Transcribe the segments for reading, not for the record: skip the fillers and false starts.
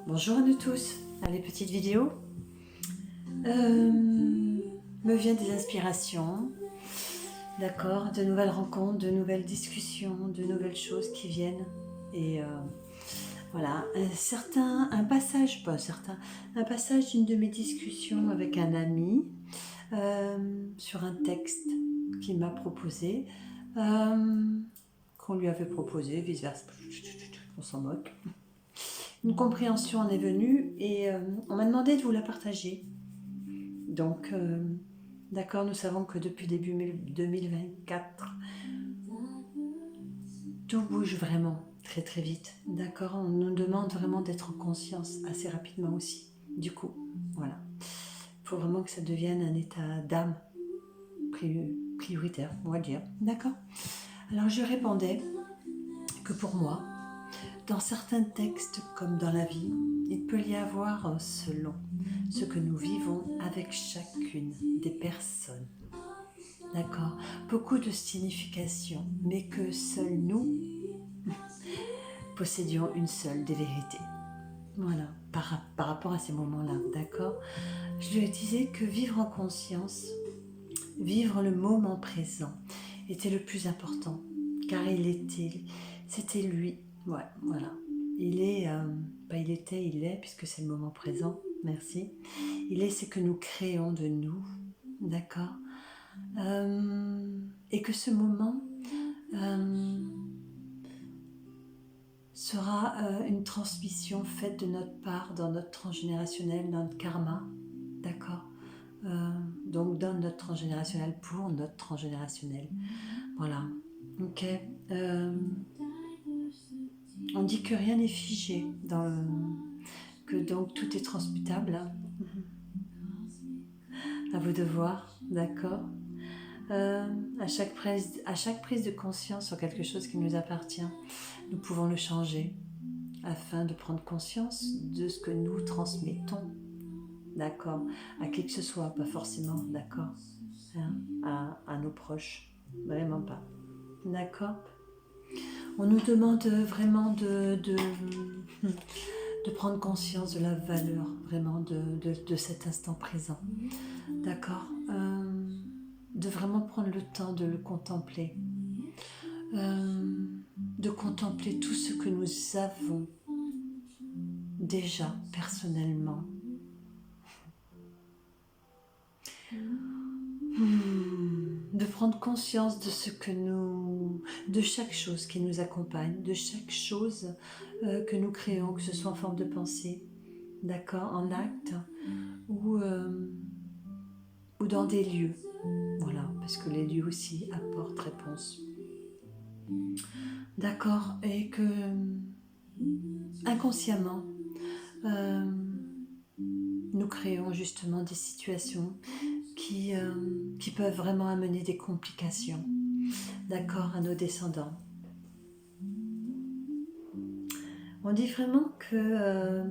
Bonjour à nous tous. Allez, petite vidéo. Me vient des inspirations, d'accord, de nouvelles rencontres, de nouvelles discussions, de nouvelles choses qui viennent. Et voilà, un passage d'une de mes discussions avec un ami sur un texte qu'il m'a proposé, qu'on lui avait proposé, vice-versa, on s'en moque. Une compréhension en est venue et on m'a demandé de vous la partager. Donc, d'accord, nous savons que depuis début 2024, tout bouge vraiment très très vite. D'accord, on nous demande vraiment d'être en conscience assez rapidement aussi. Du coup, voilà. Il faut vraiment que ça devienne un état d'âme prioritaire, on va dire. D'accord. Alors, je répondais que pour moi, dans certains textes comme dans la vie, il peut y avoir, selon ce que nous vivons avec chacune des personnes, d'accord, beaucoup de significations, mais que seuls nous possédions une seule des vérités. Voilà, par rapport à ces moments-là, d'accord. Je lui disais que vivre en conscience, vivre le moment présent était le plus important, car c'était lui, ouais, voilà. Il est, il est, puisque c'est le moment présent, merci. Il est ce que nous créons de nous, d'accord. Et que ce moment sera une transmission faite de notre part dans notre transgénérationnel, dans notre karma, d'accord. Donc dans notre transgénérationnel pour notre transgénérationnel, voilà. Ok. On dit que rien n'est figé, que donc tout est transmutable. À vous de voir, d'accord. À chaque prise de conscience sur quelque chose qui nous appartient, nous pouvons le changer afin de prendre conscience de ce que nous transmettons, d'accord, à qui que ce soit, pas forcément, d'accord, à nos proches, vraiment pas, d'accord. On nous demande vraiment de prendre conscience de la valeur vraiment de cet instant présent, d'accord, de vraiment prendre le temps de le contempler, de contempler tout ce que nous avons déjà personnellement, de prendre conscience de chaque chose qui nous accompagne, de chaque chose que nous créons, que ce soit en forme de pensée, d'accord, en acte ou dans des lieux, voilà, parce que les lieux aussi apportent réponse, d'accord, et que inconsciemment nous créons justement des situations qui peuvent vraiment amener des complications, d'accord, à nos descendants. On dit vraiment que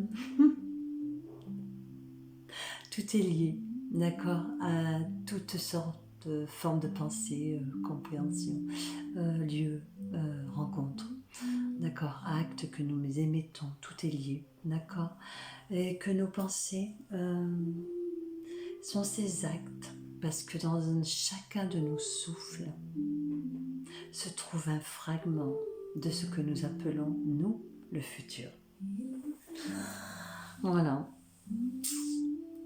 tout est lié, d'accord, à toutes sortes de formes de pensée, compréhension, lieux, rencontres, d'accord, actes que nous émettons, tout est lié, d'accord, et que nos pensées sont ces actes, parce que dans chacun de nos souffles se trouve un fragment de ce que nous appelons, nous, le futur. Voilà.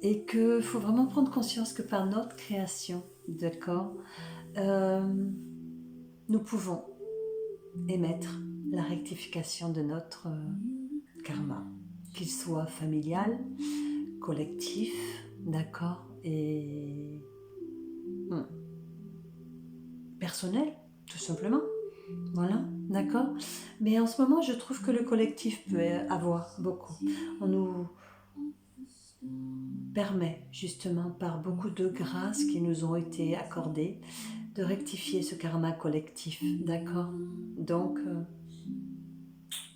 Et qu'il faut vraiment prendre conscience que par notre création, d'accord, nous pouvons émettre la rectification de notre karma, qu'il soit familial, collectif, d'accord, et personnel, tout simplement. Voilà, d'accord. Mais en ce moment, je trouve que le collectif peut avoir beaucoup. On nous permet justement par beaucoup de grâces qui nous ont été accordées de rectifier ce karma collectif, d'accord. Donc,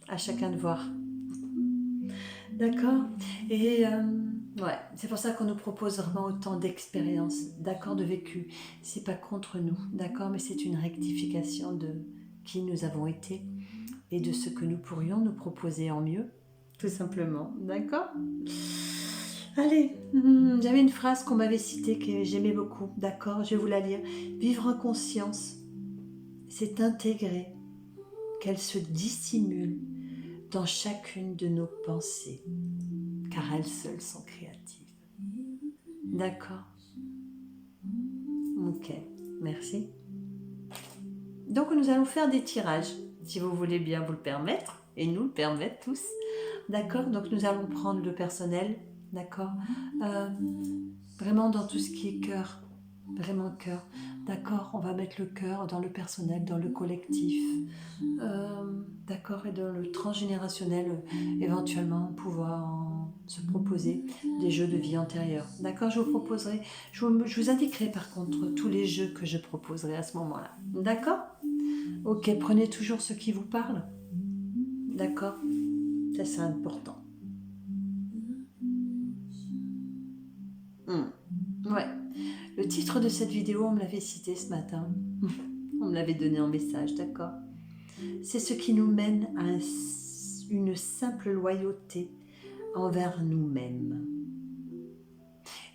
à chacun de voir. D'accord. Et ouais, c'est pour ça qu'on nous propose vraiment autant d'expériences, d'accord, de vécu. C'est pas contre nous, d'accord, mais c'est une rectification de qui nous avons été et de ce que nous pourrions nous proposer en mieux, tout simplement. D'accord? Allez, j'avais une phrase qu'on m'avait citée que j'aimais beaucoup. D'accord? Je vais vous la lire. Vivre en conscience, c'est intégrer qu'elle se dissimule dans chacune de nos pensées, car elles seules sont créatives. D'accord? Ok, merci. Donc nous allons faire des tirages, si vous voulez bien vous le permettre, et nous le permettre tous. D'accord? Donc nous allons prendre le personnel, d'accord? Vraiment dans tout ce qui est cœur, vraiment cœur. D'accord? On va mettre le cœur dans le personnel, dans le collectif. D'accord? Et dans le transgénérationnel, éventuellement pouvoir se proposer des jeux de vie antérieurs. D'accord? Je vous indiquerai par contre tous les jeux que je proposerai à ce moment-là. D'accord? Ok, prenez toujours ce qui vous parle. D'accord? Ça, c'est important. Ouais. Le titre de cette vidéo, on me l'avait cité ce matin. On me l'avait donné en message, d'accord? C'est ce qui nous mène à une simple loyauté envers nous-mêmes.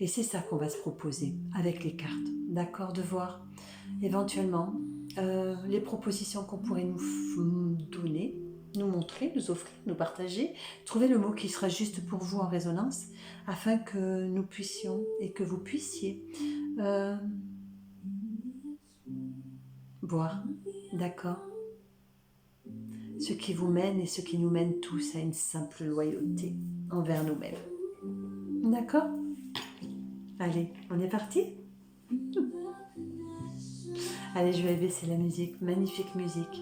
Et c'est ça qu'on va se proposer avec les cartes, d'accord? De voir éventuellement les propositions qu'on pourrait nous donner, nous montrer, nous offrir, nous partager, trouver le mot qui sera juste pour vous en résonance, afin que nous puissions et que vous puissiez voir, d'accord, ce qui vous mène et ce qui nous mène tous à une simple loyauté envers nous-mêmes. D'accord? Allez, on est parti? Allez, je vais baisser la musique, magnifique musique.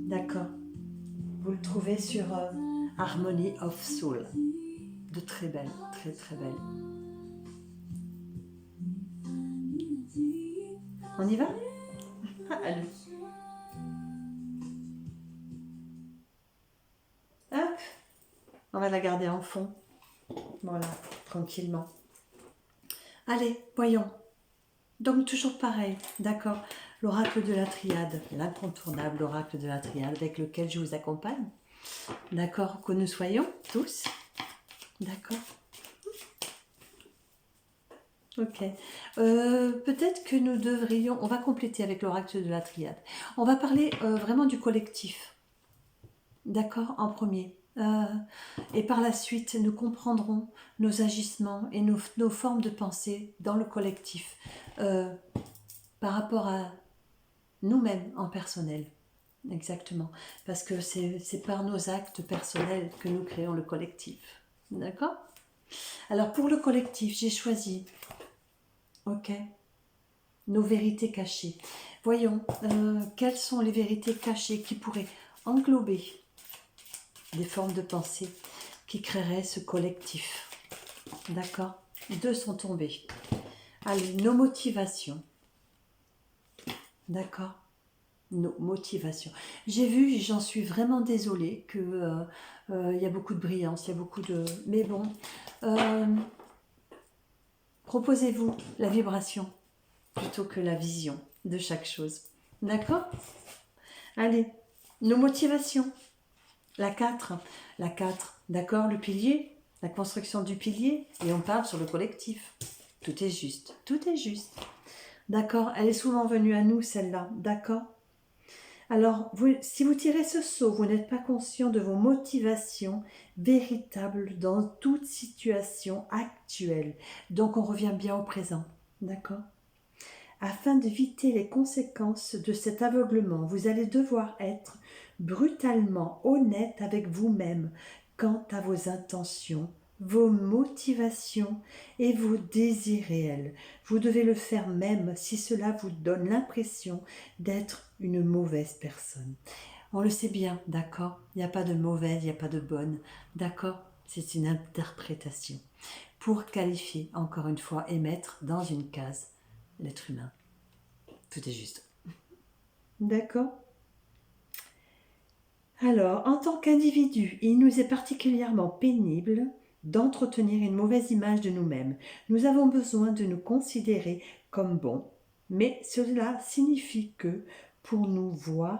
D'accord. Vous le trouvez sur Harmony of Soul. De très belle, très très belle. On y va? Allez. Hop. On va la garder en fond. Voilà, tranquillement. Allez, voyons. Donc toujours pareil, d'accord, l'oracle de la triade, l'incontournable oracle de la triade avec lequel je vous accompagne, d'accord, que nous soyons tous, d'accord, ok, peut-être que nous devrions, on va compléter avec l'oracle de la triade, on va parler vraiment du collectif, d'accord, en premier, et par la suite nous comprendrons nos agissements et nos formes de pensée dans le collectif, par rapport à nous-mêmes en personnel. Exactement. Parce que c'est par nos actes personnels que nous créons le collectif. D'accord? Alors pour le collectif, j'ai choisi, ok, nos vérités cachées. Voyons, quelles sont les vérités cachées qui pourraient englober des formes de pensée qui créeraient ce collectif. D'accord? Deux sont tombés. Allez, nos motivations. D'accord? Nos motivations. J'ai vu, et j'en suis vraiment désolée, que y a beaucoup de brillance, il y a beaucoup de... Mais bon, proposez-vous la vibration plutôt que la vision de chaque chose. D'accord? Allez, nos motivations. La 4, d'accord, le pilier, la construction du pilier, et on parle sur le collectif. Tout est juste, tout est juste. D'accord, elle est souvent venue à nous, celle-là, d'accord? Alors, si vous tirez ce sceau, vous n'êtes pas conscient de vos motivations véritables dans toute situation actuelle. Donc, on revient bien au présent, d'accord? Afin d'éviter les conséquences de cet aveuglement, vous allez devoir être brutalement honnête avec vous-même quant à vos intentions, vos motivations et vos désirs réels. Vous devez le faire même si cela vous donne l'impression d'être une mauvaise personne. On le sait bien, d'accord? Il n'y a pas de mauvaise, il n'y a pas de bonne, d'accord? C'est une interprétation pour qualifier, encore une fois, et mettre dans une case l'être humain. Tout est juste. D'accord? Alors, en tant qu'individu, il nous est particulièrement pénible d'entretenir une mauvaise image de nous-mêmes. Nous avons besoin de nous considérer comme bons, mais cela signifie que pour nous voir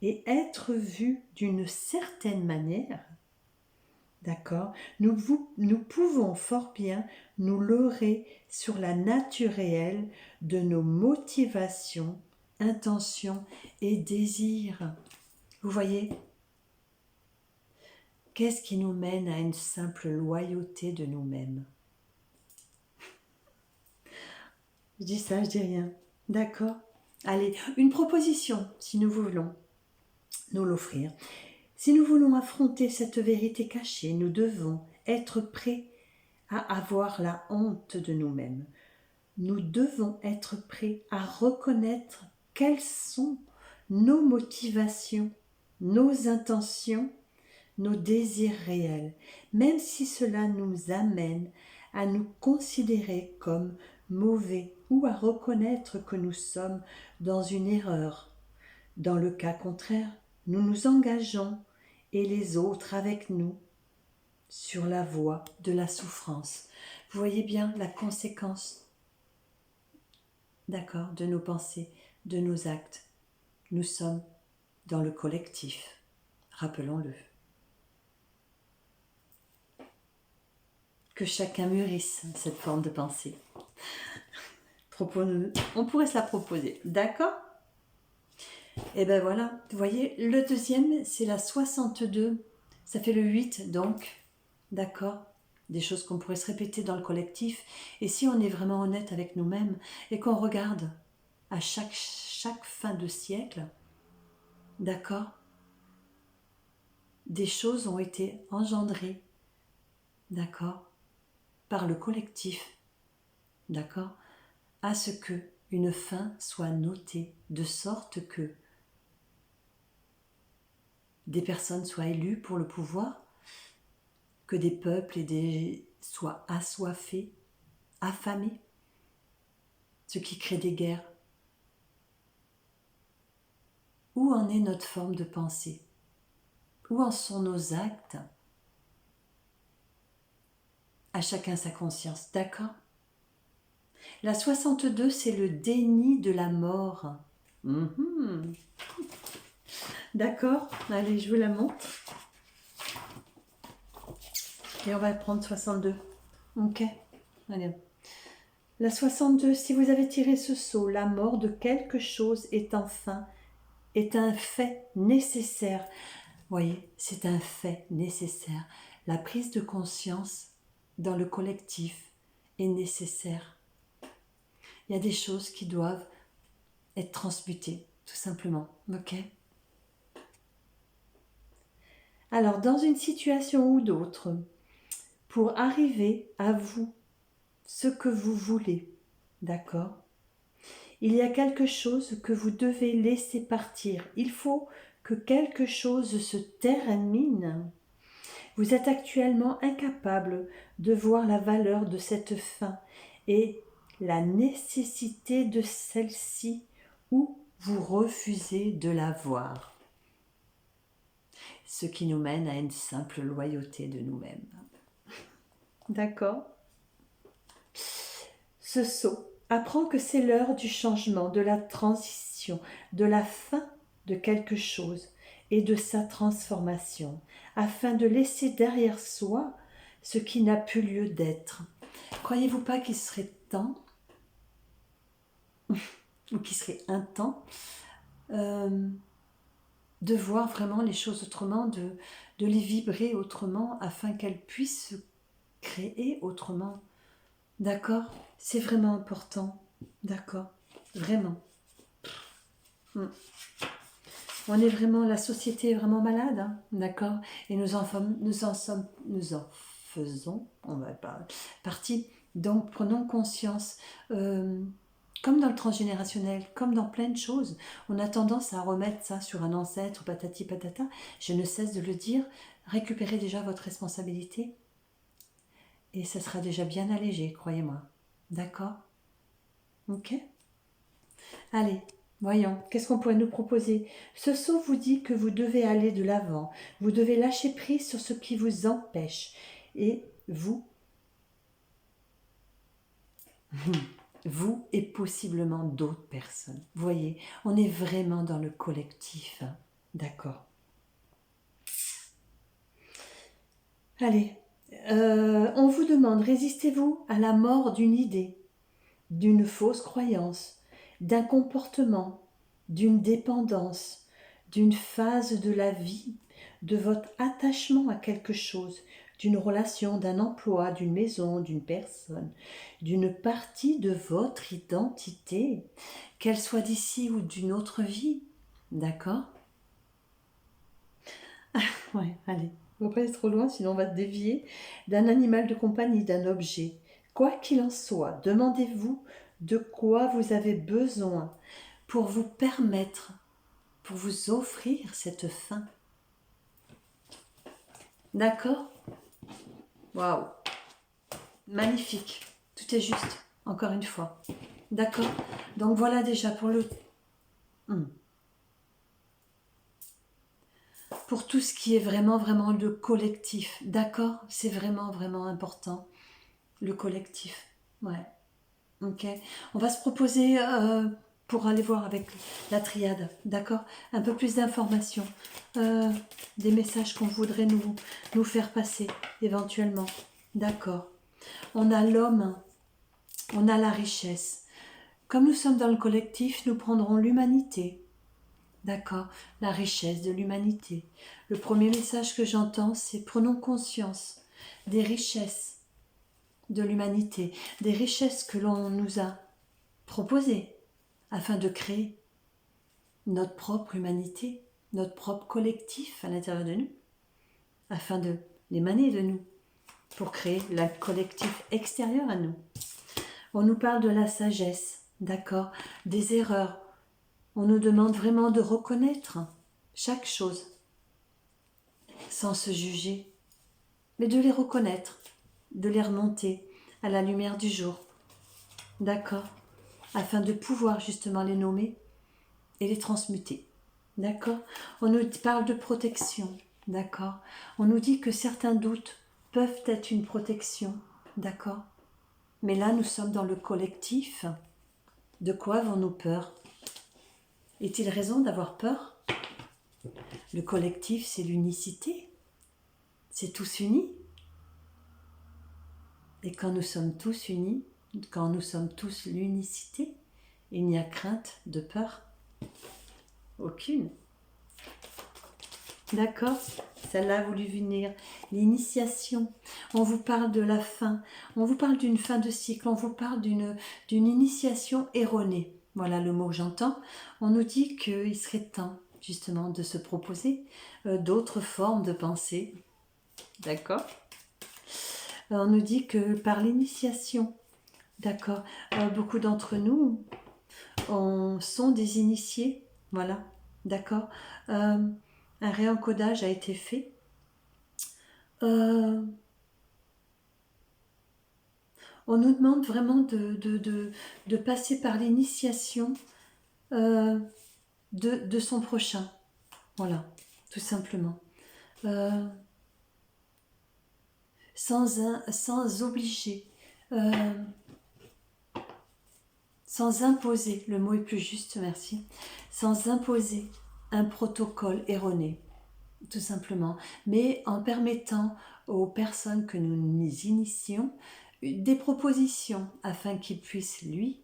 et être vus d'une certaine manière, D'accord? Nous pouvons fort bien nous leurrer sur la nature réelle de nos motivations, intentions et désirs. Vous voyez? Qu'est-ce qui nous mène à une simple loyauté de nous-mêmes? Je dis ça, je dis rien. D'accord? Allez, une proposition, si nous voulons nous l'offrir. Si nous voulons affronter cette vérité cachée, nous devons être prêts à avoir la honte de nous-mêmes. Nous devons être prêts à reconnaître quelles sont nos motivations, nos intentions, nos désirs réels, même si cela nous amène à nous considérer comme mauvais ou à reconnaître que nous sommes dans une erreur. Dans le cas contraire, nous nous engageons et les autres avec nous sur la voie de la souffrance. Vous voyez bien la conséquence, d'accord, de nos pensées, de nos actes. Nous sommes dans le collectif, rappelons-le. Que chacun mûrisse cette forme de pensée. On pourrait se la proposer, d'accord? Et ben voilà, vous voyez, le deuxième, c'est la 62. Ça fait le 8, donc, d'accord? Des choses qu'on pourrait se répéter dans le collectif. Et si on est vraiment honnête avec nous-mêmes et qu'on regarde à chaque fin de siècle, d'accord? Des choses ont été engendrées, d'accord? Par le collectif, d'accord? À ce que une fin soit notée, de sorte que des personnes soient élues pour le pouvoir, que des peuples soient assoiffés, affamés, ce qui crée des guerres. Où en est notre forme de pensée? Où en sont nos actes? À chacun sa conscience, d'accord? La 62, c'est le déni de la mort. D'accord? Allez, je vous la montre. Et on va prendre 62. Ok? Allez. La 62, si vous avez tiré ce sceau, la mort de quelque chose est un fait nécessaire. Vous voyez, c'est un fait nécessaire. La prise de conscience dans le collectif est nécessaire. Il y a des choses qui doivent être transmutées, tout simplement. Ok? Alors, dans une situation ou d'autre, pour arriver à vous, ce que vous voulez, d'accord? Il y a quelque chose que vous devez laisser partir. Il faut que quelque chose se termine. Vous êtes actuellement incapable de voir la valeur de cette fin et la nécessité de celle-ci ou vous refusez de la voir. Ce qui nous mène à une simple loyauté de nous-mêmes. D'accord? Ce sceau apprend que c'est l'heure du changement, de la transition, de la fin de quelque chose et de sa transformation, afin de laisser derrière soi ce qui n'a plus lieu d'être. Croyez-vous pas qu'il serait temps, ou qu'il serait un temps, de voir vraiment les choses autrement, de les vibrer autrement, afin qu'elles puissent se créer autrement. D'accord? C'est vraiment important. D'accord? Vraiment. On est vraiment, la société est vraiment malade, hein? D'accord? Et nous en faisons, on va pas partie. Donc prenons conscience. Comme dans le transgénérationnel, comme dans plein de choses, on a tendance à remettre ça sur un ancêtre, patati patata. Je ne cesse de le dire. Récupérez déjà votre responsabilité et ça sera déjà bien allégé, croyez-moi. D'accord? Ok? Allez, voyons, qu'est-ce qu'on pourrait nous proposer? Ce sceau vous dit que vous devez aller de l'avant, vous devez lâcher prise sur ce qui vous empêche, et vous et possiblement d'autres personnes. Vous voyez, on est vraiment dans le collectif, hein? D'accord. Allez, on vous demande, résistez-vous à la mort d'une idée, d'une fausse croyance, d'un comportement, d'une dépendance, d'une phase de la vie, de votre attachement à quelque chose, d'une relation, d'un emploi, d'une maison, d'une personne, d'une partie de votre identité, qu'elle soit d'ici ou d'une autre vie. D'accord? Ouais, allez. On va pas aller trop loin, sinon on va se dévier. D'un animal de compagnie, d'un objet. Quoi qu'il en soit, demandez-vous de quoi vous avez besoin pour vous permettre, pour vous offrir cette fin. D'accord? Waouh! Magnifique. Tout est juste, encore une fois. D'accord? Donc voilà déjà pour le... Pour tout ce qui est vraiment, vraiment le collectif. D'accord? C'est vraiment, vraiment important. Le collectif. Ouais. Ok. On va se proposer pour aller voir avec la triade. D'accord? Un peu plus d'informations. Des messages qu'on voudrait nous faire passer éventuellement. D'accord. On a l'homme. On a la richesse. Comme nous sommes dans le collectif, nous prendrons l'humanité. D'accord, la richesse de l'humanité. Le premier message que j'entends, c'est prenons conscience des richesses de l'humanité, des richesses que l'on nous a proposées afin de créer notre propre humanité, notre propre collectif à l'intérieur de nous, afin de l'émaner de nous, pour créer le collectif extérieur à nous. On nous parle de la sagesse, d'accord, des erreurs. On nous demande vraiment de reconnaître chaque chose sans se juger, mais de les reconnaître, de les remonter à la lumière du jour. D'accord? Afin de pouvoir justement les nommer et les transmuter. D'accord? On nous parle de protection. D'accord? On nous dit que certains doutes peuvent être une protection. D'accord? Mais là, nous sommes dans le collectif. De quoi avons-nous peur? Est-il raison d'avoir peur? Le collectif, c'est l'unicité. C'est tous unis. Et quand nous sommes tous unis, quand nous sommes tous l'unicité, il n'y a crainte de peur aucune. D'accord? Celle-là a voulu venir. L'initiation. On vous parle de la fin. On vous parle d'une fin de cycle. On vous parle d'une initiation erronée. Voilà le mot que j'entends. On nous dit qu'il serait temps, justement, de se proposer d'autres formes de pensée. D'accord? On nous dit que par l'initiation, d'accord, beaucoup d'entre nous sont des initiés. Voilà, d'accord. Un réencodage a été fait. On nous demande vraiment de passer par l'initiation de son prochain. Voilà, tout simplement. Sans obliger, sans imposer, le mot est plus juste, merci, sans imposer un protocole erroné, tout simplement, mais en permettant aux personnes que nous initions des propositions afin qu'ils puissent, lui,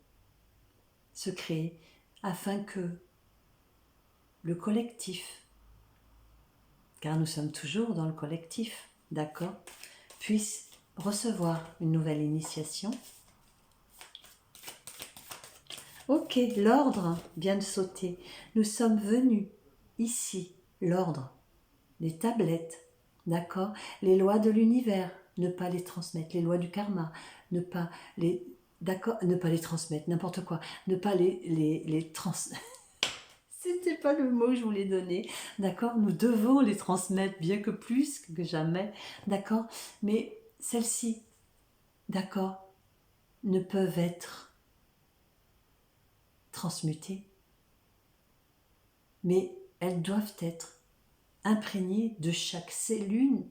se créer, afin que le collectif, car nous sommes toujours dans le collectif, d'accord, puisse recevoir une nouvelle initiation. Ok, l'ordre vient de sauter. Nous sommes venus ici, l'ordre, les tablettes, d'accord, les lois de l'univers, ne pas les transmettre, les lois du karma, ne pas les, d'accord, ne pas les transmettre, n'importe quoi, ne pas les transmettre. C'était pas le mot que je voulais donner, d'accord, nous devons les transmettre bien que plus que jamais, d'accord, mais celles-ci, d'accord, ne peuvent être transmutées, mais elles doivent être imprégnées de chaque cellule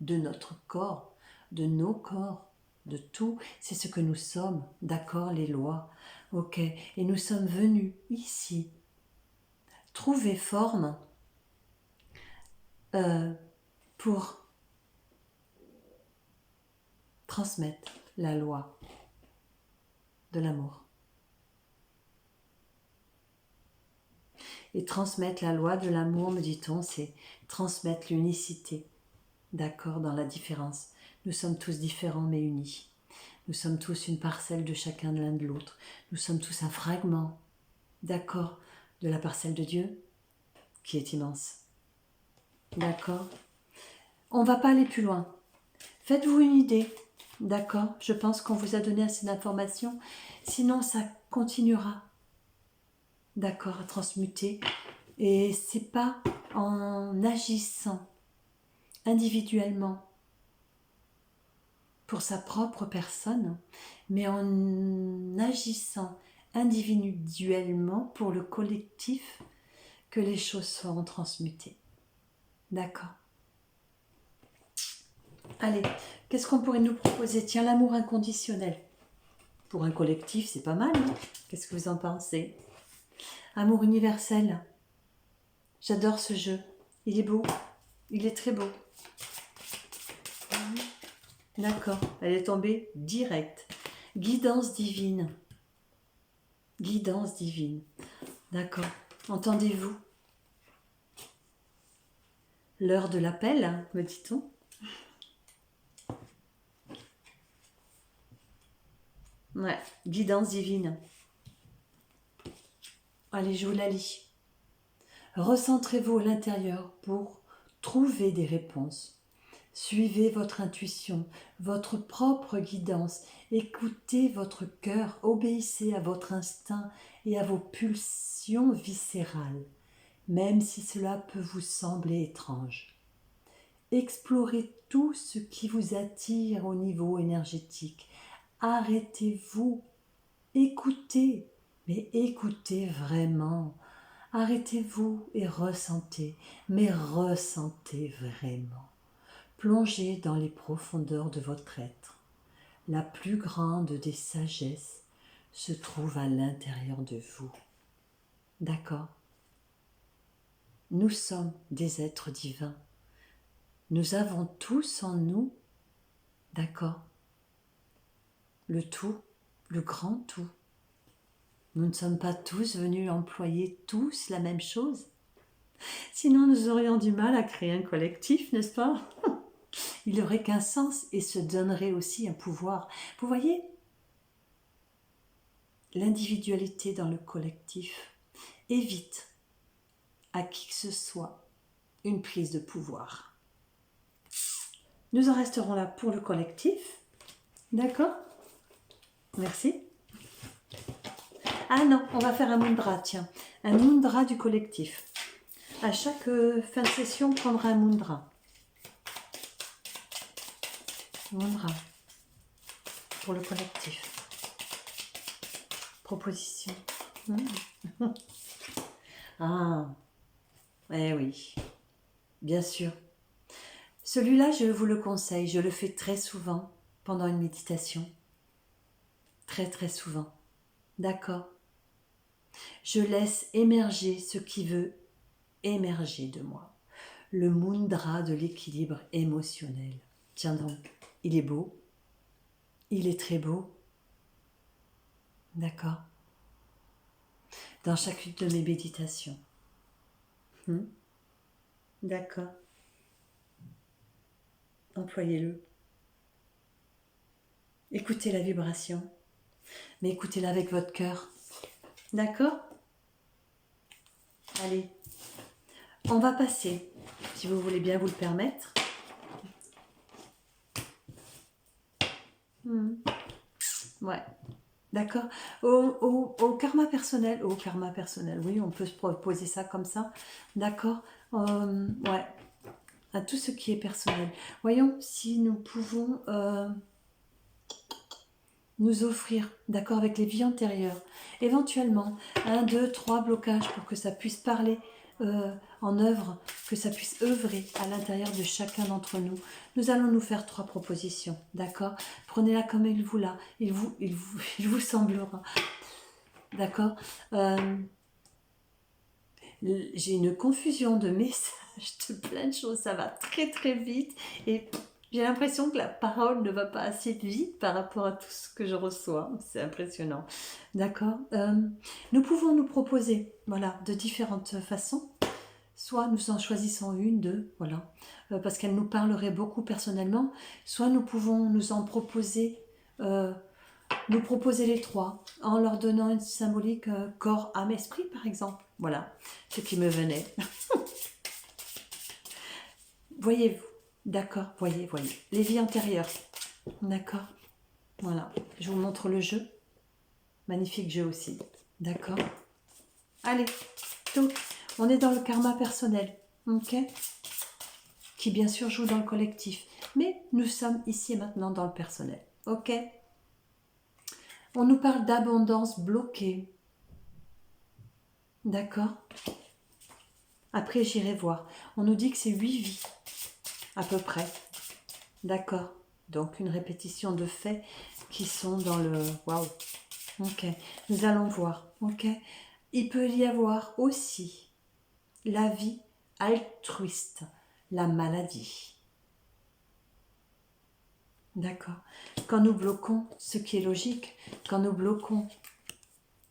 de notre corps, de nos corps, de tout. C'est ce que nous sommes, d'accord, les lois. Ok, et nous sommes venus ici trouver forme pour transmettre la loi de l'amour. Et transmettre la loi de l'amour, me dit-on, c'est transmettre l'unicité, d'accord, dans la différence. Nous sommes tous différents mais unis. Nous sommes tous une parcelle de chacun de l'un de l'autre. Nous sommes tous un fragment, d'accord, de la parcelle de Dieu qui est immense. D'accord? On ne va pas aller plus loin. Faites-vous une idée, d'accord? Je pense qu'on vous a donné assez d'informations. Sinon, ça continuera, d'accord, à transmuter. Et c'est pas en agissant individuellement pour sa propre personne, mais en agissant individuellement pour le collectif que les choses seront transmutées. D'accord? Allez, qu'est-ce qu'on pourrait nous proposer? Tiens, l'amour inconditionnel. Pour un collectif, c'est pas mal, non? Qu'est-ce que vous en pensez? Amour universel. J'adore ce jeu. Il est beau. Il est très beau. D'accord, elle est tombée direct. Guidance divine. Guidance divine. D'accord. Entendez-vous? L'heure de l'appel, hein, me dit-on. Ouais, guidance divine. Allez, je vous la lis. Recentrez-vous à l'intérieur pour trouver des réponses. Suivez votre intuition, votre propre guidance. Écoutez votre cœur, obéissez à votre instinct et à vos pulsions viscérales, même si cela peut vous sembler étrange. Explorez tout ce qui vous attire au niveau énergétique. Arrêtez-vous, écoutez, mais écoutez vraiment. Arrêtez-vous et ressentez, mais ressentez vraiment. Plongez dans les profondeurs de votre être. La plus grande des sagesses se trouve à l'intérieur de vous. D'accord? Nous sommes des êtres divins. Nous avons tous en nous, d'accord, le tout, le grand tout. Nous ne sommes pas tous venus employer tous la même chose. Sinon, nous aurions du mal à créer un collectif, n'est-ce pas? Il n'aurait qu'un sens et se donnerait aussi un pouvoir. Vous voyez, l'individualité dans le collectif évite à qui que ce soit une prise de pouvoir. Nous en resterons là pour le collectif. D'accord? Merci. Ah non, on va faire un mudra, tiens. Un mudra du collectif. À chaque fin de session, on prendra un mudra. Mudra pour le collectif. Proposition. Ah, eh oui, bien sûr. Celui-là, je vous le conseille. Je le fais très souvent pendant une méditation. Très, très souvent. D'accord? Je laisse émerger ce qui veut émerger de moi. Le mudra de l'équilibre émotionnel. Tiens donc, il est beau. Il est très beau. D'accord? Dans chacune de mes méditations. D'accord. Employez-le. Écoutez la vibration, mais écoutez-la avec votre cœur. D'accord? Allez, on va passer, si vous voulez bien vous le permettre. Ouais, d'accord. Au karma personnel, oui, on peut se proposer ça comme ça. D'accord? Ouais, à tout ce qui est personnel. Voyons si nous pouvons nous offrir, d'accord, avec les vies antérieures, éventuellement 1, 2, 3 blocages pour que ça puisse parler en œuvre, que ça puisse œuvrer à l'intérieur de chacun d'entre nous. Nous allons nous faire 3 propositions, d'accord? Prenez-la comme il vous semblera, d'accord? J'ai une confusion de messages, de plein de choses, ça va très très vite et J'ai l'impression que la parole ne va pas assez vite par rapport à tout ce que je reçois. C'est impressionnant. D'accord. Nous pouvons nous proposer, voilà, de différentes façons. Soit nous en choisissons une, deux, voilà, parce qu'elle nous parlerait beaucoup personnellement. Soit nous pouvons euh, nous proposer les trois, en leur donnant une symbolique corps, âme, esprit, par exemple. Voilà, ce qui me venait. Voyez-vous, d'accord, voyez. Les vies antérieures, d'accord. Voilà, je vous montre le jeu. Magnifique jeu aussi, d'accord. Allez, tout. On est dans le karma personnel, ok, qui bien sûr joue dans le collectif. Mais nous sommes ici et maintenant dans le personnel, ok. On nous parle d'abondance bloquée, d'accord. Après, j'irai voir. On nous dit que c'est 8 vies, à peu près, d'accord. Donc, une répétition de faits qui sont dans le... Waouh. Ok, nous allons voir, ok. Il peut y avoir aussi la vie altruiste, la maladie. D'accord. Quand nous bloquons, ce qui est logique, quand nous bloquons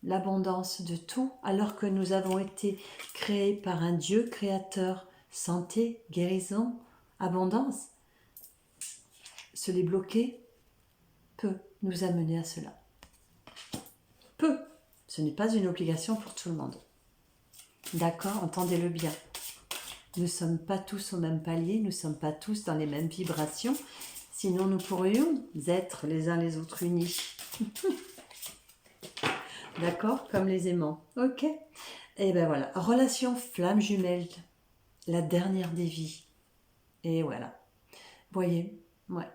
l'abondance de tout, alors que nous avons été créés par un Dieu créateur, santé, guérison, abondance, se les bloquer peut nous amener à cela. Peut. Ce n'est pas une obligation pour tout le monde. D'accord, entendez-le bien. Nous ne sommes pas tous au même palier, nous ne sommes pas tous dans les mêmes vibrations, sinon nous pourrions être les uns les autres unis. D'accord, comme les aimants. Ok. Et ben voilà, relation flamme jumelle, la dernière des vies. Et voilà. Voyez, ouais.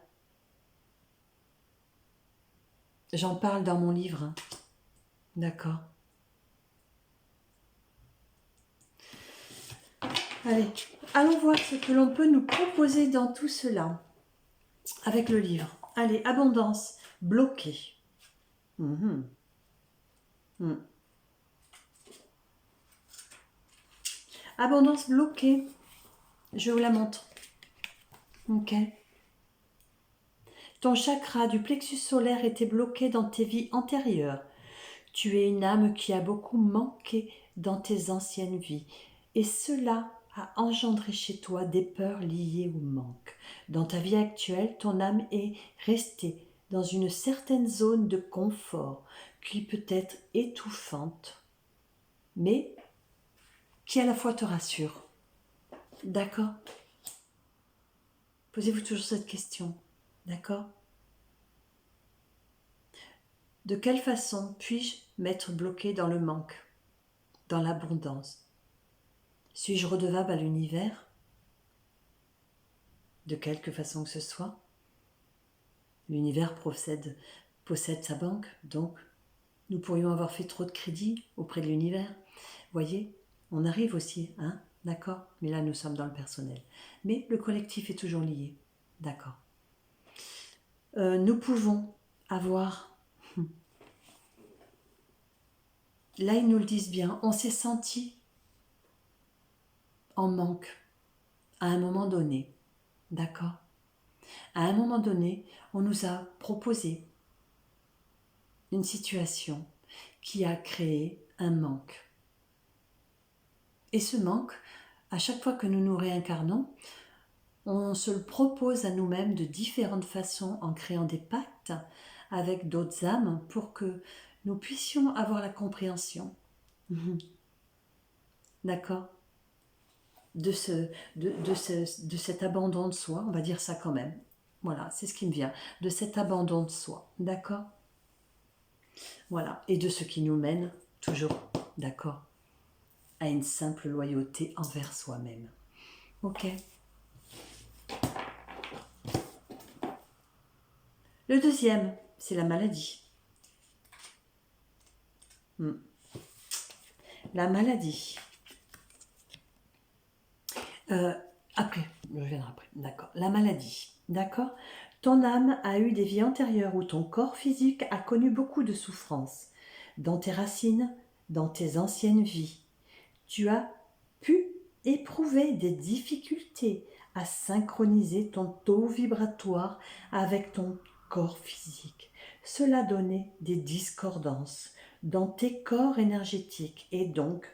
J'en parle dans mon livre. Hein. D'accord. Allez, allons voir ce que l'on peut nous proposer dans tout cela. Avec le livre. Allez, abondance, bloquée. Abondance bloquée. Je vous la montre. Ok. Ton chakra du plexus solaire était bloqué dans tes vies antérieures. Tu es une âme qui a beaucoup manqué dans tes anciennes vies. Et cela a engendré chez toi des peurs liées au manque. Dans ta vie actuelle, ton âme est restée dans une certaine zone de confort qui peut être étouffante, mais qui à la fois te rassure. D'accord? Posez-vous toujours cette question. D'accord? De quelle façon puis-je m'être bloqué dans le manque, dans l'abondance? Suis-je redevable à l'univers? De quelque façon que ce soit? L'univers possède sa banque, donc nous pourrions avoir fait trop de crédit auprès de l'univers. Voyez, on arrive aussi, hein, d'accord? Mais là, nous sommes dans le personnel. Mais le collectif est toujours lié, d'accord? Nous pouvons avoir... Là, ils nous le disent bien, on s'est senti en manque à un moment donné, d'accord? À un moment donné, on nous a proposé une situation qui a créé un manque. Et ce manque, à chaque fois que nous nous réincarnons, on se le propose à nous-mêmes de différentes façons en créant des pactes avec d'autres âmes pour que nous puissions avoir la compréhension. D'accord? De cet abandon de soi, on va dire ça quand même. Voilà, c'est ce qui me vient. De cet abandon de soi. D'accord? Voilà. Et de ce qui nous mène toujours, d'accord, à une simple loyauté envers soi-même. Ok? Le deuxième, c'est la maladie. La maladie. Après, je reviendrai après. D'accord. La maladie. D'accord? Ton âme a eu des vies antérieures où ton corps physique a connu beaucoup de souffrances. Dans tes racines, dans tes anciennes vies, tu as pu éprouver des difficultés à synchroniser ton taux vibratoire avec ton corps physique. Cela donnait des discordances dans tes corps énergétiques et donc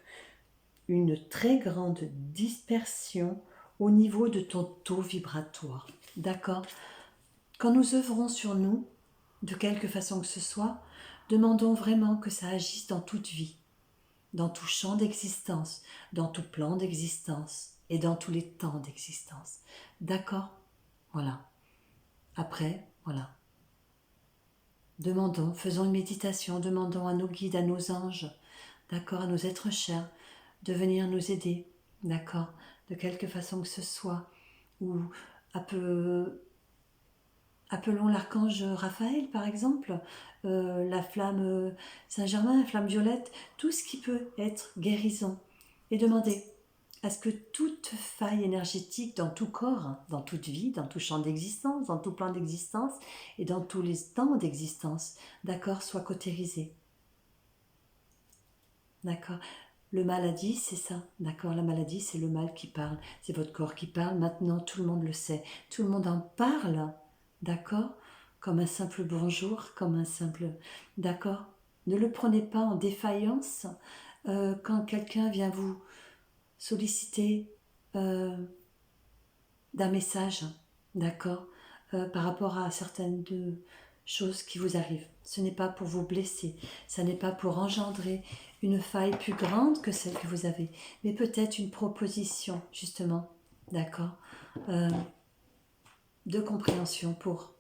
une très grande dispersion au niveau de ton taux vibratoire. D'accord? Quand nous œuvrons sur nous, de quelque façon que ce soit, demandons vraiment que ça agisse dans toute vie, dans tout champ d'existence, dans tout plan d'existence et dans tous les temps d'existence. D'accord? Voilà. Après, voilà. Demandons, faisons une méditation, demandons à nos guides, à nos anges, d'accord, à nos êtres chers, de venir nous aider, d'accord, de quelque façon que ce soit, ou appelons l'archange Raphaël par exemple, la flamme Saint-Germain, la flamme violette, tout ce qui peut être guérison, et demandez à ce que toute faille énergétique dans tout corps, hein, dans toute vie, dans tout champ d'existence, dans tout plan d'existence et dans tous les temps d'existence, d'accord, soit cautérisée. D'accord. Le maladie, c'est ça, d'accord. La maladie, c'est le mal qui parle, c'est votre corps qui parle. Maintenant, tout le monde le sait, tout le monde en parle, d'accord. Comme un simple bonjour, comme un simple, d'accord. Ne le prenez pas en défaillance quand quelqu'un vient vous solliciter d'un message, d'accord, par rapport à certaines choses qui vous arrivent. Ce n'est pas pour vous blesser, ça n'est pas pour engendrer une faille plus grande que celle que vous avez, mais peut-être une proposition, justement, d'accord, de compréhension pour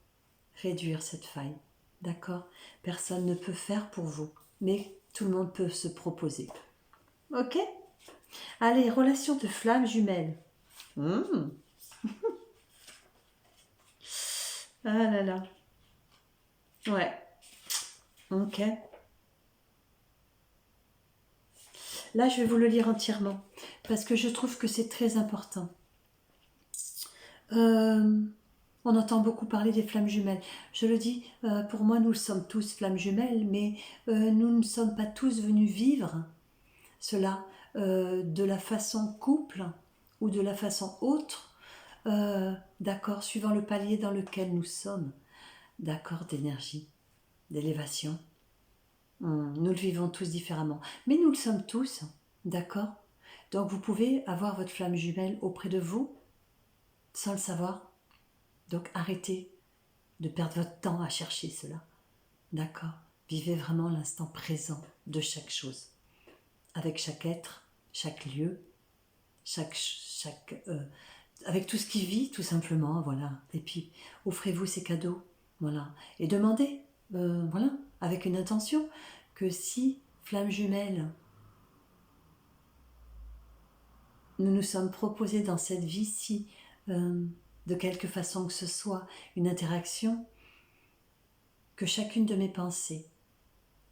réduire cette faille, d'accord. Personne ne peut faire pour vous, mais tout le monde peut se proposer. Ok. Allez, relation de flammes jumelles. Ah là là. Ouais. Ok. Là, je vais vous le lire entièrement parce que je trouve que c'est très important. On entend beaucoup parler des flammes jumelles. Je le dis, pour moi, nous sommes tous flammes jumelles, mais nous ne sommes pas tous venus vivre cela de la façon couple ou de la façon autre, d'accord, suivant le palier dans lequel nous sommes, d'accord, d'énergie, d'élévation. Nous le vivons tous différemment, mais nous le sommes tous, d'accord. Donc vous pouvez avoir votre flamme jumelle auprès de vous sans le savoir. Donc arrêtez de perdre votre temps à chercher cela, d'accord. Vivez vraiment l'instant présent de chaque chose, avec chaque être, chaque lieu, avec tout ce qui vit tout simplement, voilà. Et puis offrez-vous ces cadeaux, voilà, et demandez, voilà, avec une intention que si flamme jumelle, nous nous sommes proposés dans cette vie-ci, de quelque façon que ce soit, une interaction, que chacune de mes pensées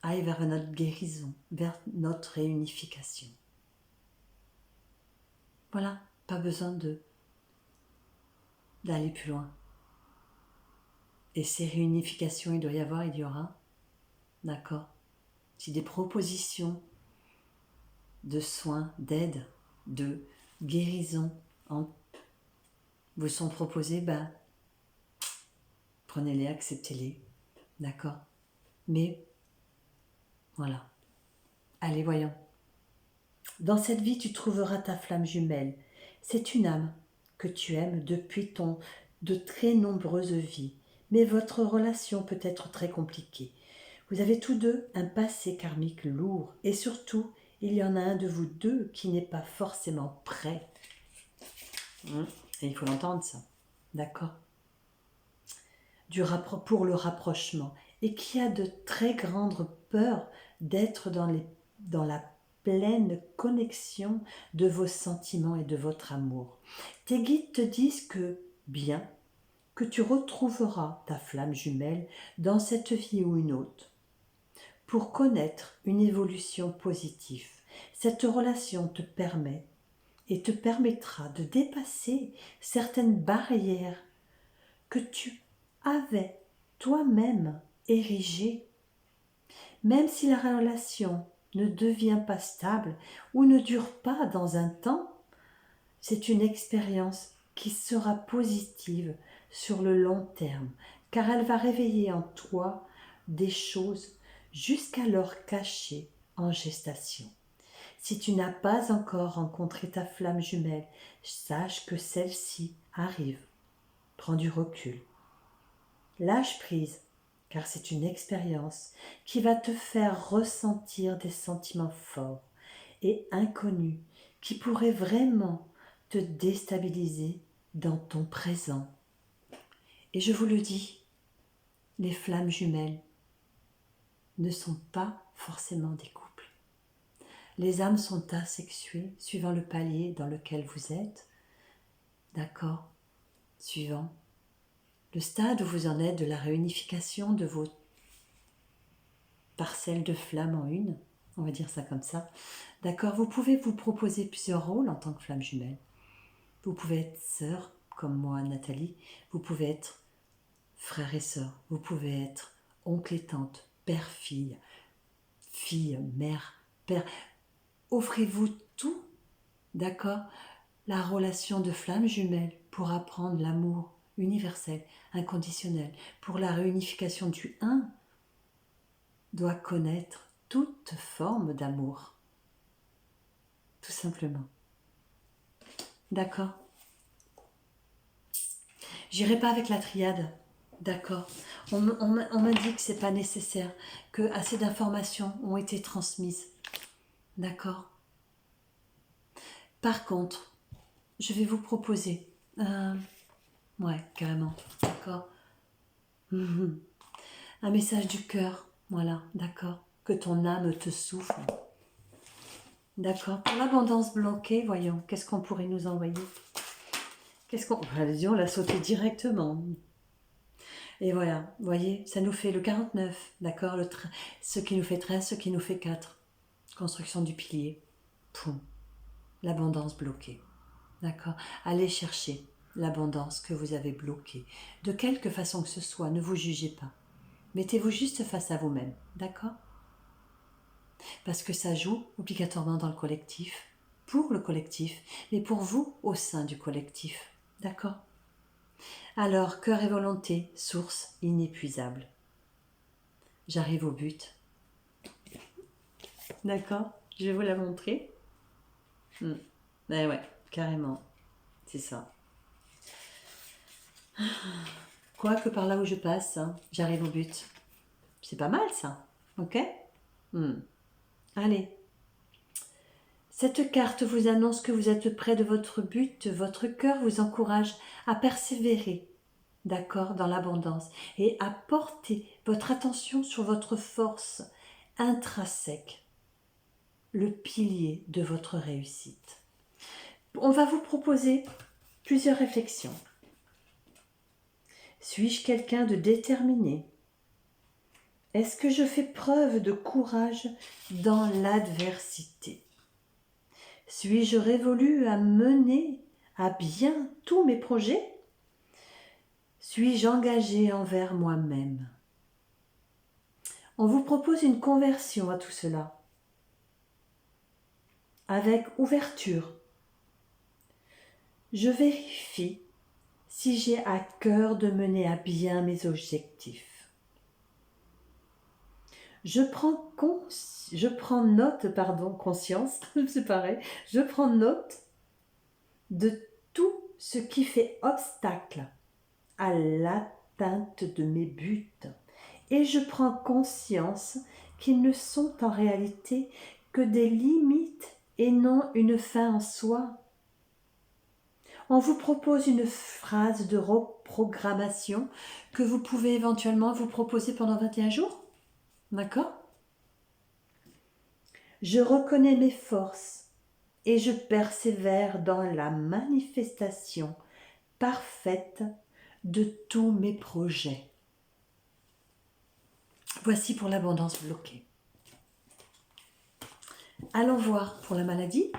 aille vers notre guérison, vers notre réunification. Voilà, pas besoin d'aller plus loin. Et ces réunifications, il y aura, d'accord. Si des propositions de soins, d'aide, de guérison vous sont proposées, ben, prenez-les, acceptez-les, d'accord. Mais, voilà. Allez, voyons. Dans cette vie, tu trouveras ta flamme jumelle. C'est une âme que tu aimes depuis de très nombreuses vies. Mais votre relation peut être très compliquée. Vous avez tous deux un passé karmique lourd. Et surtout, il y en a un de vous deux qui n'est pas forcément prêt. Et il faut l'entendre, ça. D'accord. Pour le rapprochement. Et qui a de très grandes peurs d'être dans la pleine connexion de vos sentiments et de votre amour. Tes guides te disent que tu retrouveras ta flamme jumelle dans cette vie ou une autre. Pour connaître une évolution positive, cette relation te permet et te permettra de dépasser certaines barrières que tu avais toi-même érigées. Même si la relation ne devient pas stable ou ne dure pas dans un temps, c'est une expérience qui sera positive sur le long terme, car elle va réveiller en toi des choses jusqu'alors cachées en gestation. Si tu n'as pas encore rencontré ta flamme jumelle, sache que celle-ci arrive. Prends du recul. Lâche prise, car c'est une expérience qui va te faire ressentir des sentiments forts et inconnus qui pourraient vraiment te déstabiliser dans ton présent. Et je vous le dis, les flammes jumelles ne sont pas forcément des couples. Les âmes sont asexuées suivant le palier dans lequel vous êtes. D'accord? Suivant le stade où vous en êtes de la réunification de vos parcelles de flammes en une, on va dire ça comme ça. D'accord? Vous pouvez vous proposer plusieurs rôles en tant que flamme jumelle. Vous pouvez être sœur, comme moi, Nathalie. Vous pouvez être frère et sœur. Vous pouvez être oncle et tante, père, fille, mère, père. Offrez-vous tout, d'accord? La relation de flamme jumelle pour apprendre l'amour universel, inconditionnel, pour la réunification du un, doit connaître toute forme d'amour. Tout simplement. D'accord? J'irai pas avec la triade. D'accord? On m'a dit que c'est pas nécessaire, que assez d'informations ont été transmises. D'accord? Par contre, je vais vous proposer... ouais, carrément. D'accord? Un message du cœur. Voilà, d'accord? Que ton âme te souffle. D'accord? Pour l'abondance bloquée, voyons, qu'est-ce qu'on pourrait nous envoyer? Allez-y, on l'a sauté directement. Et voilà, vous voyez, ça nous fait le 49, d'accord? Ce qui nous fait 13, ce qui nous fait 4. Construction du pilier. Poum. L'abondance bloquée. D'accord? Allez chercher l'abondance que vous avez bloquée. De quelque façon que ce soit, ne vous jugez pas. Mettez-vous juste face à vous-même. D'accord? Parce que ça joue obligatoirement dans le collectif, pour le collectif, mais pour vous au sein du collectif. D'accord? Alors, cœur et volonté, source inépuisable. J'arrive au but. D'accord? Je vais vous la montrer. Eh ouais, carrément. C'est ça. Quoi que par là où je passe, hein, j'arrive au but. C'est pas mal ça. Ok? Allez. Cette carte vous annonce que vous êtes près de votre but. Votre cœur vous encourage à persévérer. D'accord, dans l'abondance, et à porter votre attention sur votre force intrinsèque, le pilier de votre réussite. On va vous proposer plusieurs réflexions. Suis-je quelqu'un de déterminé? Est-ce que je fais preuve de courage dans l'adversité? Suis-je résolu à mener à bien tous mes projets? Suis-je engagé envers moi-même? On vous propose une conversion à tout cela, avec ouverture. Je vérifie si j'ai à cœur de mener à bien mes objectifs. Je prends conscience, c'est pareil, je prends note de tout ce qui fait obstacle à l'atteinte de mes buts. Et je prends conscience qu'ils ne sont en réalité que des limites et non une fin en soi. On vous propose une phrase de reprogrammation que vous pouvez éventuellement vous proposer pendant 21 jours. D'accord? Je reconnais mes forces et je persévère dans la manifestation parfaite de tous mes projets. Voici pour l'abondance bloquée. Allons voir pour la maladie.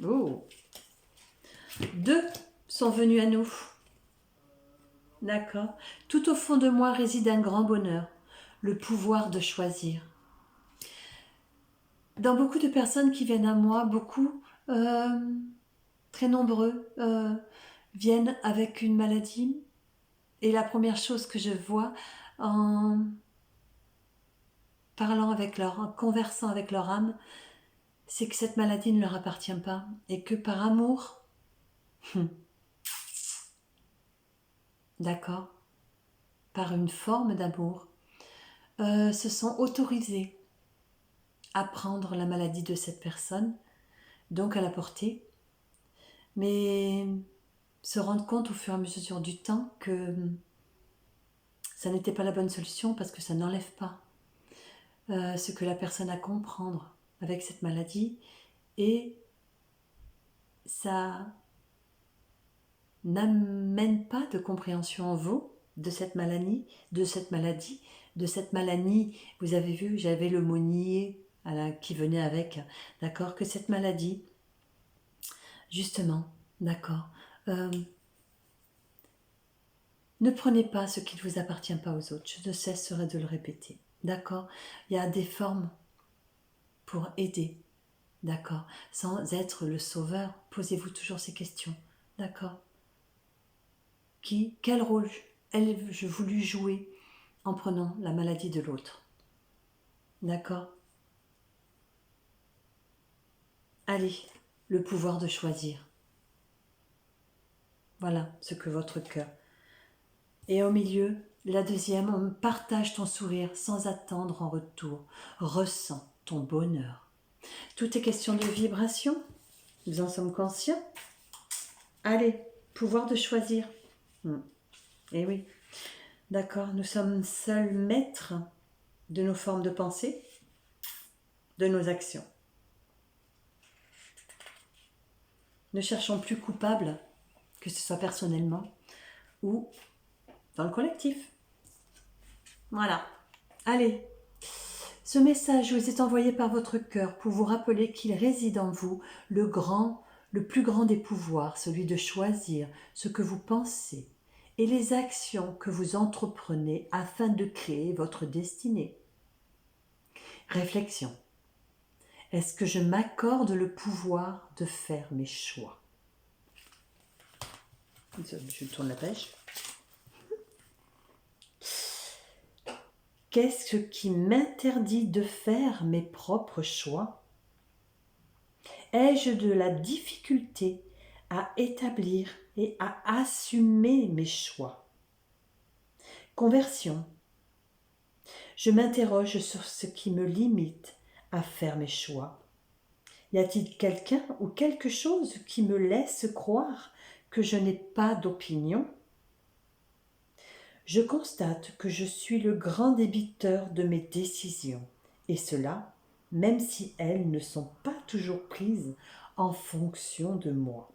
Oh. 2 sont venus à nous. D'accord. Tout au fond de moi réside un grand bonheur. le pouvoir de choisir. Dans beaucoup de personnes qui viennent à moi, beaucoup, très nombreux, viennent avec une maladie. Et la première chose que je vois en parlant avec en conversant avec leur âme, c'est que cette maladie ne leur appartient pas et que par amour, d'accord, par une forme d'amour, se sont autorisés à prendre la maladie de cette personne, donc à la porter, mais se rendre compte au fur et à mesure du temps que ça n'était pas la bonne solution parce que ça n'enlève pas ce que la personne a à comprendre avec cette maladie et ça n'amène pas de compréhension en vous de cette maladie, vous avez vu, j'avais le mot nier qui venait avec, d'accord, que cette maladie, justement, d'accord, ne prenez pas ce qui ne vous appartient pas aux autres, je ne cesserai de le répéter, d'accord, il y a des formes pour aider, d'accord, sans être le sauveur, posez-vous toujours ces questions, d'accord. Quel rôle ai-je voulu jouer en prenant la maladie de l'autre? D'accord? Allez, le pouvoir de choisir. Voilà ce que votre cœur. Et au milieu, la deuxième, on partage ton sourire sans attendre en retour. Ressens ton bonheur. Tout est question de vibration. Nous en sommes conscients. Allez, pouvoir de choisir. Eh oui. D'accord, nous sommes seuls maîtres de nos formes de pensée, de nos actions. Ne cherchons plus coupable, que ce soit personnellement ou dans le collectif. Voilà. Allez, ce message vous est envoyé par votre cœur pour vous rappeler qu'il réside en vous le plus grand des pouvoirs, celui de choisir ce que vous pensez et les actions que vous entreprenez afin de créer votre destinée. Réflexion. Est-ce que je m'accorde le pouvoir de faire mes choix? Je tourne la page. Qu'est-ce qui m'interdit de faire mes propres choix? Ai-je de la difficulté à établir et à assumer mes choix? Conversion. Je m'interroge sur ce qui me limite à faire mes choix. Y a-t-il quelqu'un ou quelque chose qui me laisse croire que je n'ai pas d'opinion? Je constate que je suis le grand débiteur de mes décisions, et cela, même si elles ne sont pas toujours prises en fonction de moi.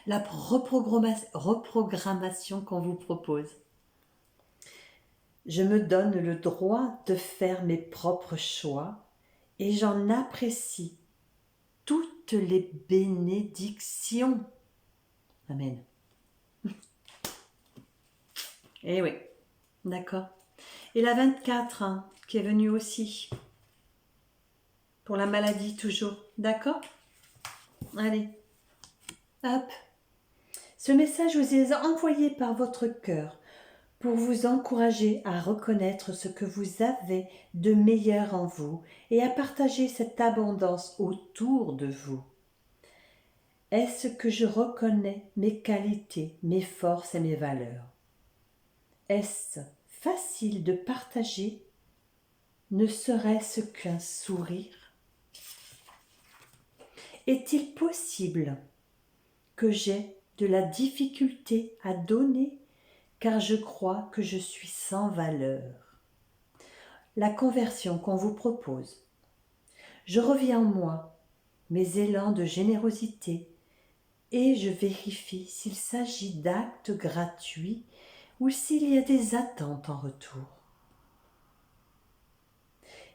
La reprogrammation qu'on vous propose. Je me donne le droit de faire mes propres choix et j'en apprécie toutes les bénédictions. Amen. Eh oui, d'accord. Et la 24, qui est venue aussi, pour la maladie toujours, d'accord? Allez, hop. Ce message vous est envoyé par votre cœur pour vous encourager à reconnaître ce que vous avez de meilleur en vous et à partager cette abondance autour de vous. Est-ce que je reconnais mes qualités, mes forces et mes valeurs? Est-ce facile de partager, ne serait-ce qu'un sourire? Est-il possible que j'ai de la difficulté à donner car je crois que je suis sans valeur? La conversion qu'on vous propose. Je reviens en moi, mes élans de générosité, et je vérifie s'il s'agit d'actes gratuits ou s'il y a des attentes en retour.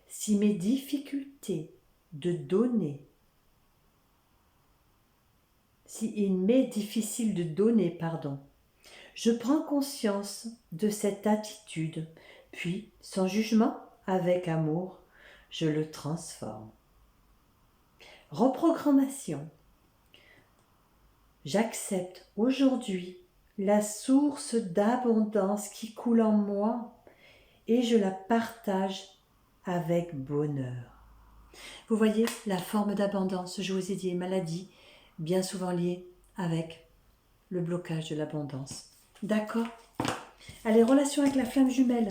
Si mes difficultés de donner, il m'est difficile de donner, je prends conscience de cette attitude Puis, sans jugement, avec amour, je le transforme. Reprogrammation. J'accepte aujourd'hui la source d'abondance qui coule en moi et je la partage avec bonheur. Vous voyez la forme d'abondance, je vous ai dit, maladie, bien souvent liée avec le blocage de l'abondance. D'accord? Allez, relation avec la flamme jumelle.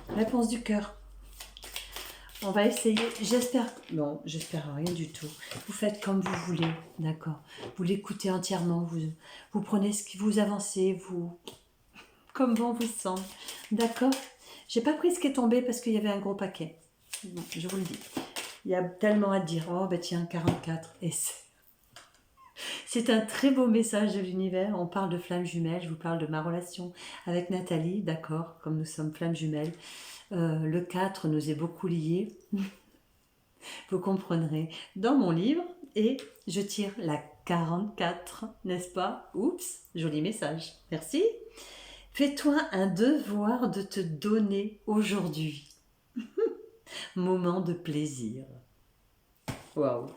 Réponse du cœur. On va essayer. J'espère... Non, j'espère rien du tout. Vous faites comme vous voulez, d'accord? Vous l'écoutez entièrement. Vous prenez ce qui vous avancez, vous... Comme bon vous semble. D'accord? J'ai pas pris ce qui est tombé parce qu'il y avait un gros paquet. Bon, je vous le dis. Il y a tellement à dire. Oh, ben tiens, 44. Et c'est un très beau message de l'univers. On parle de flammes jumelles. Je vous parle de ma relation avec Nathalie, d'accord? Comme nous sommes flammes jumelles. Le 4 nous est beaucoup lié. Vous comprendrez dans mon livre. Et je tire la 44, n'est-ce pas? Oups, joli message. Merci. Fais-toi un devoir de te donner aujourd'hui. Moment de plaisir. Waouh.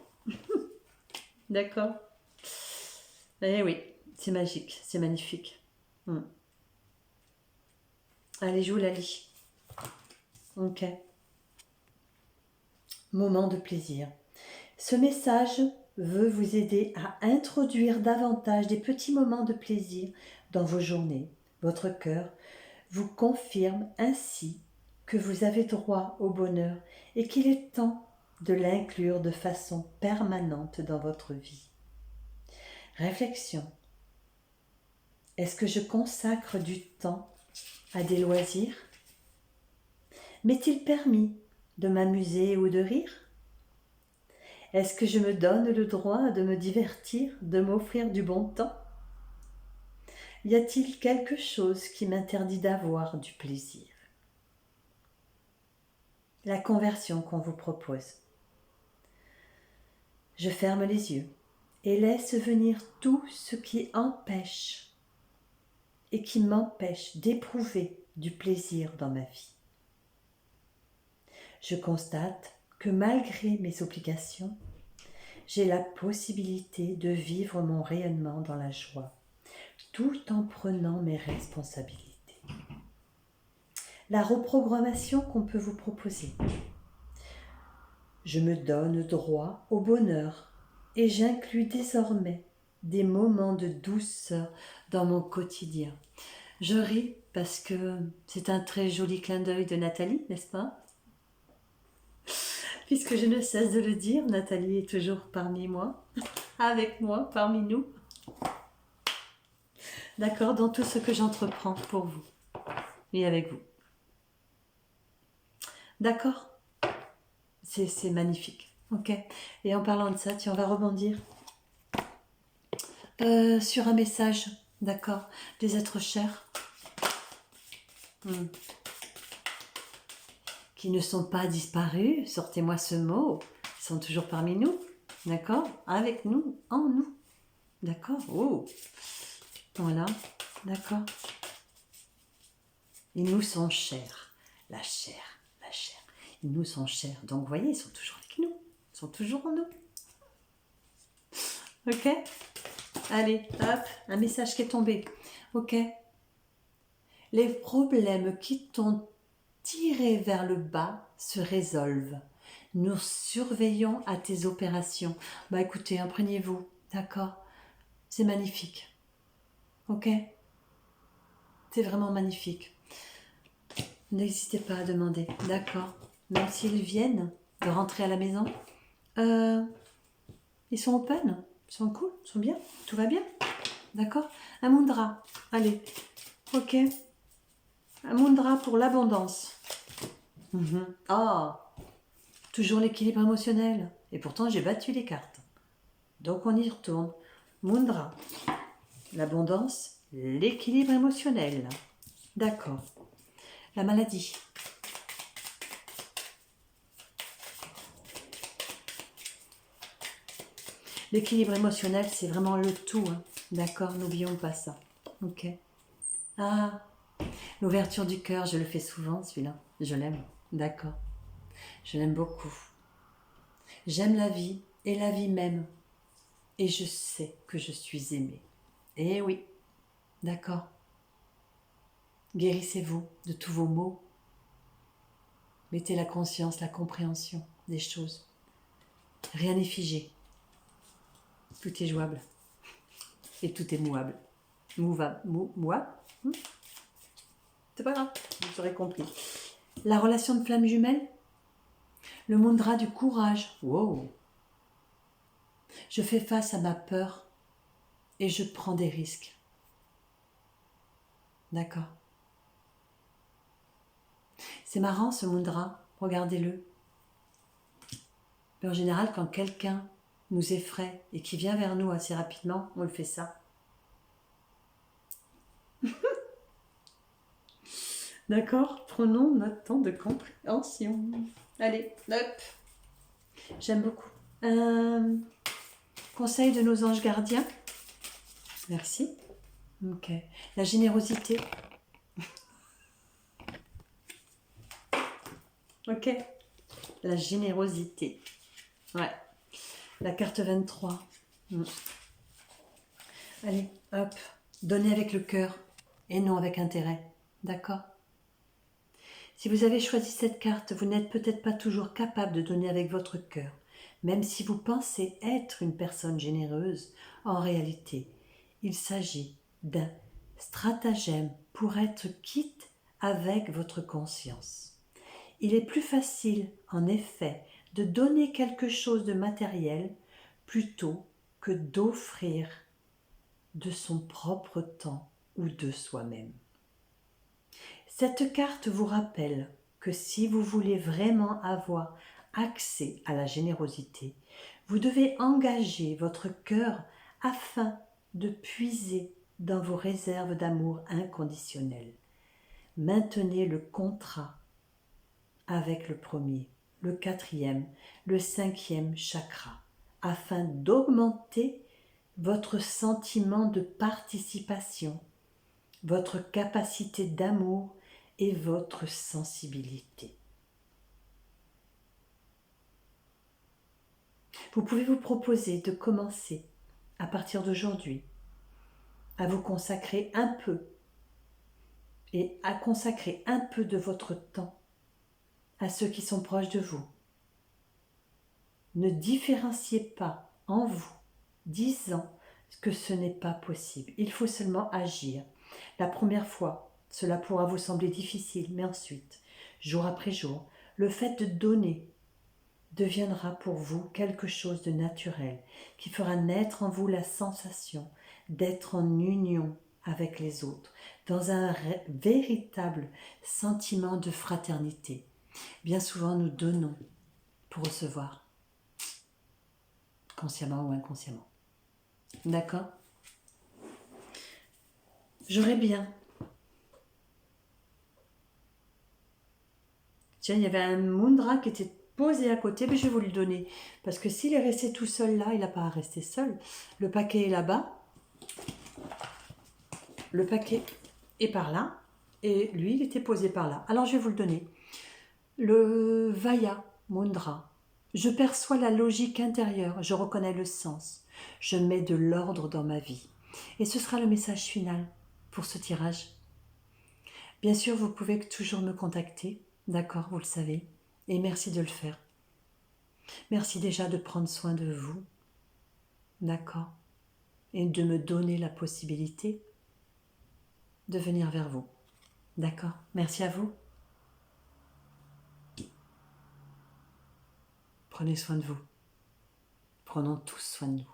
D'accord. Eh oui, c'est magique, c'est magnifique. Allez, je vous la lis. Ok. Moment de plaisir. Ce message veut vous aider à introduire davantage des petits moments de plaisir dans vos journées. Votre cœur vous confirme ainsi que vous avez droit au bonheur et qu'il est temps de l'inclure de façon permanente dans votre vie. Réflexion. Est-ce que je consacre du temps à des loisirs? M'est-il permis de m'amuser ou de rire? Est-ce que je me donne le droit de me divertir, de m'offrir du bon temps? Y a-t-il quelque chose qui m'interdit d'avoir du plaisir? La conversion qu'on vous propose. Je ferme les yeux et laisse venir tout ce qui empêche et qui m'empêche d'éprouver du plaisir dans ma vie. Je constate que malgré mes obligations, j'ai la possibilité de vivre mon rayonnement dans la joie, tout en prenant mes responsabilités. La reprogrammation qu'on peut vous proposer. Je me donne droit au bonheur et j'inclus désormais des moments de douceur dans mon quotidien. Je ris parce que c'est un très joli clin d'œil de Nathalie, n'est-ce pas? Puisque je ne cesse de le dire, Nathalie est toujours parmi moi, avec moi, parmi nous. D'accord, dans tout ce que j'entreprends pour vous et avec vous. D'accord? C'est magnifique. Ok. Et en parlant de ça, tiens, on va rebondir sur un message, d'accord, des êtres chers qui ne sont pas disparus. Sortez-moi ce mot. Ils sont toujours parmi nous, d'accord, avec nous, en nous, d'accord. Oh, voilà, d'accord. Ils nous sont chers, la chair, la chair. Ils nous sont chers. Donc, vous voyez, ils sont toujours avec nous. Ils sont toujours en nous. Ok? Allez, hop, un message qui est tombé. Ok? Les problèmes qui t'ont tiré vers le bas se résolvent. Nous surveillons à tes opérations. Bah écoutez, imprégnez-vous. D'accord? C'est magnifique. Ok? C'est vraiment magnifique. N'hésitez pas à demander. D'accord? Même s'ils viennent de rentrer à la maison, ils sont open, ils sont cool, ils sont bien, tout va bien. D'accord? Un mudra. Allez. Ok. Un mudra pour l'abondance. Ah, toujours l'équilibre émotionnel. Et pourtant, j'ai battu les cartes. Donc, on y retourne. Mudra. L'abondance, l'équilibre émotionnel. D'accord. La maladie. L'équilibre émotionnel, c'est vraiment le tout. Hein. D'accord, n'oublions pas ça. Ok. Ah, L'ouverture du cœur, je le fais souvent, celui-là. Je l'aime. D'accord. Je l'aime beaucoup. J'aime la vie et la vie même. Et je sais que je suis aimée. Eh oui. D'accord. Guérissez-vous de tous vos maux. Mettez la conscience, la compréhension des choses. Rien n'est figé. Tout est jouable. Et tout est mouable. Mouvable. Mouable. C'est pas grave, vous aurez compris. La relation de flamme jumelle. Le mudra du courage. Wow. Je fais face à ma peur et je prends des risques. D'accord. C'est marrant ce mudra, regardez-le. En général, quand quelqu'un nous effraie et qui vient vers nous assez rapidement, on le fait ça. D'accord, prenons notre temps de compréhension. Allez, hop. J'aime beaucoup. Conseil de nos anges gardiens. Merci. Ok. La générosité. Ok. La générosité. Ouais. La carte 23. Allez, hop. Donnez avec le cœur et non avec intérêt. D'accord? Si vous avez choisi cette carte, vous n'êtes peut-être pas toujours capable de donner avec votre cœur. Même si vous pensez être une personne généreuse, en réalité, il s'agit d'un stratagème pour être quitte avec votre conscience. Il est plus facile, en effet, de donner quelque chose de matériel plutôt que d'offrir de son propre temps ou de soi-même. Cette carte vous rappelle que si vous voulez vraiment avoir accès à la générosité, vous devez engager votre cœur afin de puiser dans vos réserves d'amour inconditionnel. Maintenez le contrat avec le premier, le quatrième, le cinquième chakra, afin d'augmenter votre sentiment de participation, votre capacité d'amour et votre sensibilité. Vous pouvez vous proposer de commencer, à partir d'aujourd'hui, à vous consacrer un peu et à consacrer un peu de votre temps à ceux qui sont proches de vous. Ne différenciez pas en vous, disant que ce n'est pas possible. Il faut seulement agir. La première fois, cela pourra vous sembler difficile, mais ensuite, jour après jour, le fait de donner deviendra pour vous quelque chose de naturel qui fera naître en vous la sensation d'être en union avec les autres, dans un véritable sentiment de fraternité. Bien souvent, nous donnons pour recevoir, consciemment ou inconsciemment. D'accord ? J'aurais bien. Tiens, il y avait un mudra qui était posé à côté, mais je vais vous le donner. Parce que s'il est resté tout seul là, il n'a pas à rester seul. Le paquet est là-bas. Le paquet est par là. Et lui, il était posé par là. Alors, je vais vous le donner. Le Vaya Mudra. Je perçois la logique intérieure. Je reconnais le sens. Je mets de l'ordre dans ma vie. Et ce sera le message final pour ce tirage. Bien sûr, vous pouvez toujours me contacter. D'accord, vous le savez. Et merci de le faire. Merci déjà de prendre soin de vous. D'accord. Et de me donner la possibilité de venir vers vous. D'accord. Merci à vous. Prenez soin de vous. Prenons tous soin de nous.